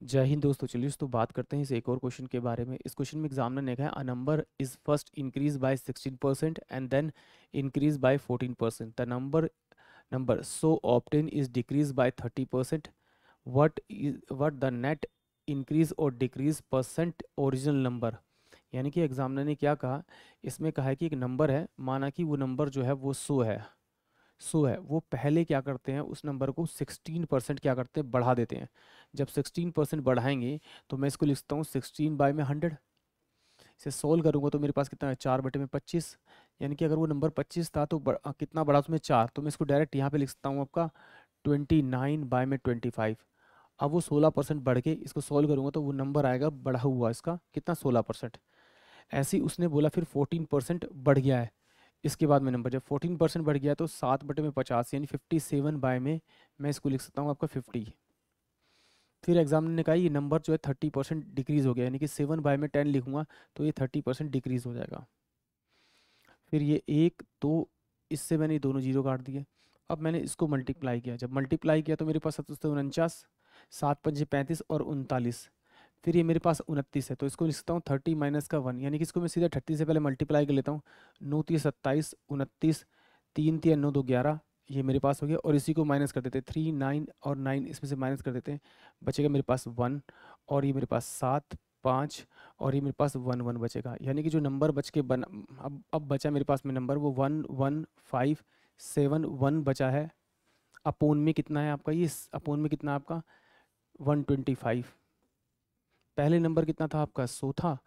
जय हिंद दोस्तों। चलिए तो बात करते हैं इस एक और क्वेश्चन के बारे में। इस क्वेश्चन में एग्जामिनर ने कहा है a number is first increase by 16% and then increase by 14%। The number so obtain is decrease by 30%। What the net increase or decrease percent original number. यानी कि एग्जामिनर ने क्या कहा, इसमें कहा है कि एक नंबर है, माना कि वो नंबर जो है वो 100 है, वो पहले क्या करते हैं, उस नंबर को 16% क्या करते हैं, बढ़ा देते हैं। जब 16% बढ़ाएंगे तो मैं इसको लिखता हूँ 16/100। इसे सोल्व करूंगा तो मेरे पास कितना है, 4/25। यानी कि अगर वो नंबर 25 था तो कितना बढ़ा उसमें 4, तो मैं इसको डायरेक्ट यहाँ पे लिख सकता हूँ आपका 29/25। अब वो 16% बढ़ के इसको सोल्व करूंगा तो वो नंबर आएगा बढ़ा हुआ इसका कितना, 16%। ऐसे ही उसने बोला फिर 14% बढ़ गया है। इसके बाद में नंबर जब 14% बढ़ गया तो 7/50 यानी 57 में मैं इसको लिख सकता हूँ आपका 50। फिर एग्जामिनर ने कहा ये नंबर जो है 30% डिक्रीज हो गया, यानी कि 7/10 लिखूंगा तो ये 30% डिक्रीज हो जाएगा। फिर ये एक तो इससे मैंने दोनों जीरो काट दिए। अब मैंने इसको मल्टीप्लाई किया, जब मल्टीप्लाई किया तो मेरे पास 749, 7×5 = 35 और 39। फिर ये मेरे पास 29 है तो इसको लिखता हूँ 30 - 1, यानी कि इसको मैं सीधा 30 से पहले मल्टीप्लाई कर लेता हूँ। 9×3 = 27, 29, 3×3 = 9, 2 = 11। ये मेरे पास हो गया और इसी को माइनस कर देते हैं, 3, 9 और 9 इसमें से माइनस कर देते हैं, बचेगा मेरे पास 1। और ये मेरे पास 7, 5 और ये मेरे पास 1 1 बचेगा। यानी कि जो नंबर बच के अब बचा मेरे पास में नंबर वो 1 1 5 7 1 बचा है। अपोन में कितना है आपका, ये अपोन में कितना है आपका 125। पहले नंबर कितना था आपका 100 था।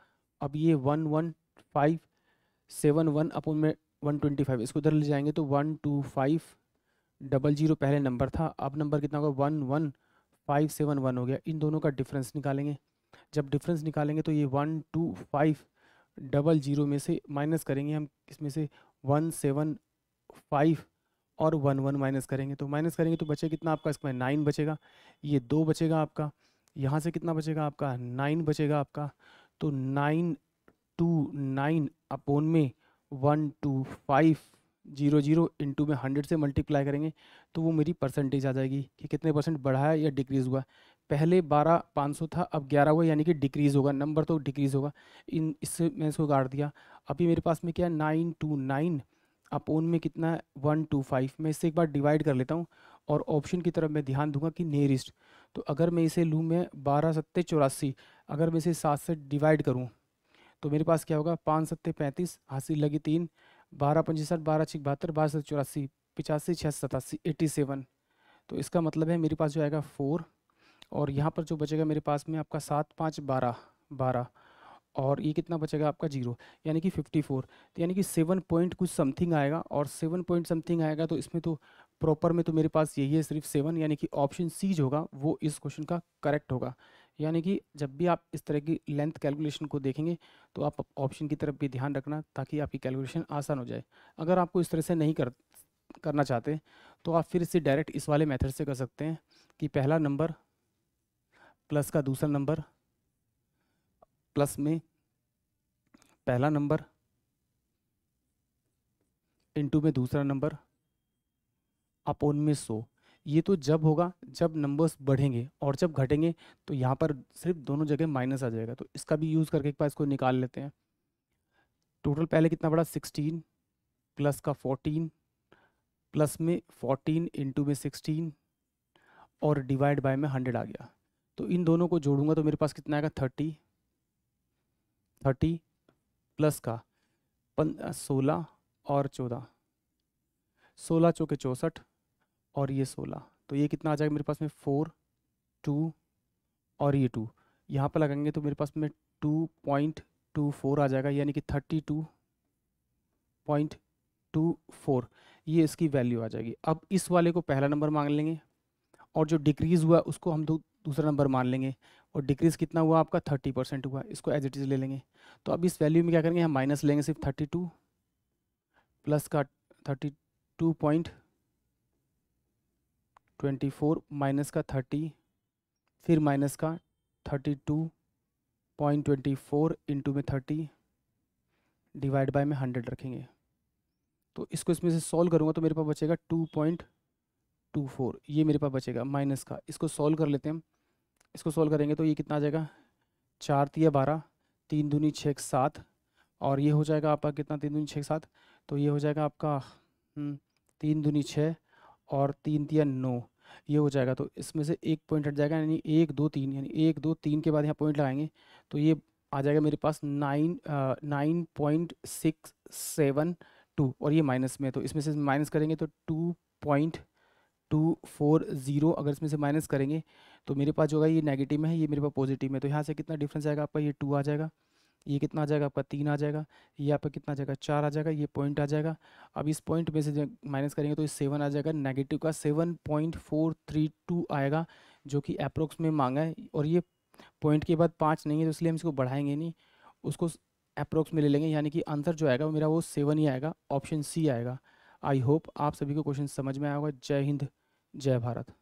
अब ये 1 1 5 7 1 अपोन में 125, इसको उधर ले जाएंगे तो 12500 पहले नंबर था। अब नंबर कितना होगा 1 1 5 7 1 हो गया। इन दोनों का डिफरेंस निकालेंगे। जब डिफरेंस निकालेंगे तो ये 12500 में से माइनस करेंगे हम, इसमें से 175 और 1 1 माइनस करेंगे तो बचे कितना आपका, इसमें 9 बचेगा। ये 2 बचेगा आपका। यहाँ से कितना बचेगा आपका 9 बचेगा आपका। तो 929 अपोन में 12500 इंटू में 100 से मल्टीप्लाई करेंगे तो वो मेरी परसेंटेज आ जाएगी कि कितने परसेंट बढ़ा है या डिक्रीज़ हुआ। पहले 12,500 था, अब 11 हुआ, यानी कि डिक्रीज़ होगा, नंबर तो डिक्रीज़ होगा। इन इससे मैं इसको काट दिया। अभी मेरे पास में क्या है 929 अपोन में कितना है 125। मैं इससे एक बार डिवाइड कर लेता हूँ और ऑप्शन की तरफ मैं ध्यान दूंगा कि नियरेस्ट। तो अगर मैं इसे लूँ, मैं 12×7 = 84, अगर मैं इसे 7 से डिवाइड करूँ तो मेरे पास क्या होगा, 5×7 = 35, हासिल लगी 3, 12×5 = 60, 12×6 = 72, 12×7 = 84, 85, 6 × 87 87। तो इसका मतलब है मेरे पास जो आएगा 4। और यहाँ पर जो बचेगा मेरे पास में आपका 7 5 12 12 और ये कितना बचेगा आपका 0, यानी कि 54। तो यानी कि 7 पॉइंट कुछ समथिंग आएगा, और 7 पॉइंट समथिंग आएगा तो इसमें तो प्रॉपर में तो मेरे पास यही है सिर्फ 7, यानी कि ऑप्शन सी जो होगा वो इस क्वेश्चन का करेक्ट होगा। यानी कि जब भी आप इस तरह की लेंथ कैलकुलेशन को देखेंगे तो आप ऑप्शन की तरफ भी ध्यान रखना ताकि आपकी कैलकुलेशन आसान हो जाए। अगर आपको इस तरह से नहीं करना चाहते तो आप फिर इसे डायरेक्ट इस वाले मेथड से कर सकते हैं कि पहला नंबर प्लस का दूसरा नंबर, प्लस में पहला नंबर इनटू में दूसरा नंबर अपोन में 100। ये तो जब होगा जब नंबर्स बढ़ेंगे, और जब घटेंगे तो यहाँ पर सिर्फ दोनों जगह माइनस आ जाएगा। तो इसका भी यूज़ करके एक बार इसको निकाल लेते हैं। टोटल पहले कितना बड़ा 16 प्लस का 14 प्लस में 14 इंटू में 16 और डिवाइड बाय में 100 आ गया। तो इन दोनों को जोड़ूंगा तो मेरे पास कितना आएगा 30 30 प्लस का 16 और 14, 16 चौके 64 और ये 16, तो ये कितना आ जाएगा मेरे पास में 4 2 और ये 2। यहाँ पर लगाएंगे तो मेरे पास में 2.24 आ जाएगा, यानी कि 32.24 ये इसकी वैल्यू आ जाएगी। अब इस वाले को पहला नंबर मान लेंगे और जो डिक्रीज़ हुआ उसको हम दूसरा नंबर मान लेंगे। और डिक्रीज़ कितना हुआ आपका 30% हुआ, इसको एज इट इज़ ले लेंगे। तो अब इस वैल्यू में क्या करेंगे, हम माइनस लेंगे सिर्फ 32 प्लस का 32.24 माइनस का 30, फिर माइनस का 32.24 इंटू में 30 डिवाइड बाय में 100 रखेंगे। तो इसको इसमें से सॉल्व करूँगा तो मेरे पास बचेगा 2.24, ये मेरे पास बचेगा माइनस का। इसको सॉल्व कर लेते हैं हम, इसको सोल्व करेंगे तो ये कितना आ जाएगा, 4×3 = 12, 3×2 = 6 = 7, और ये हो जाएगा आपका कितना, 3×2 = 6 = 7, तो ये हो जाएगा आपका 3×2 = 6 और 3×3 = 9, ये हो जाएगा। तो इसमें से एक पॉइंट हट जाएगा, यानी 1 2 3, यानी 1 2 3 के बाद यहाँ पॉइंट लगाएंगे तो ये आ जाएगा मेरे पास 9.672, और ये माइनस में, तो इसमें से माइनस करेंगे तो 2.240, अगर इसमें से माइनस करेंगे तो मेरे पास जो होगा ये नेगेटिव में है, ये मेरे पास पॉजिटिव में, तो यहाँ से कितना डिफरेंस आएगा आपका, ये 2 आ जाएगा, ये कितना आ जाएगा आपका 3 आ जाएगा, ये आपका कितना आ जाएगा 4 आ जाएगा, ये पॉइंट आ जाएगा। अब इस पॉइंट में से जब माइनस करेंगे तो ये 7 आ जाएगा, नेगेटिव का 7.432 आएगा, जो कि अप्रोक्स में मांगा है, और ये पॉइंट के बाद 5 नहीं है तो इसलिए हम इसको बढ़ाएंगे नहीं, उसको अप्रोक्स में ले लेंगे, यानी कि आंसर जो आएगा वो मेरा वो 7 ही आएगा, ऑप्शन सी आएगा। आई होप आप सभी को क्वेश्चन समझ में आया होगा। जय हिंद, जय भारत।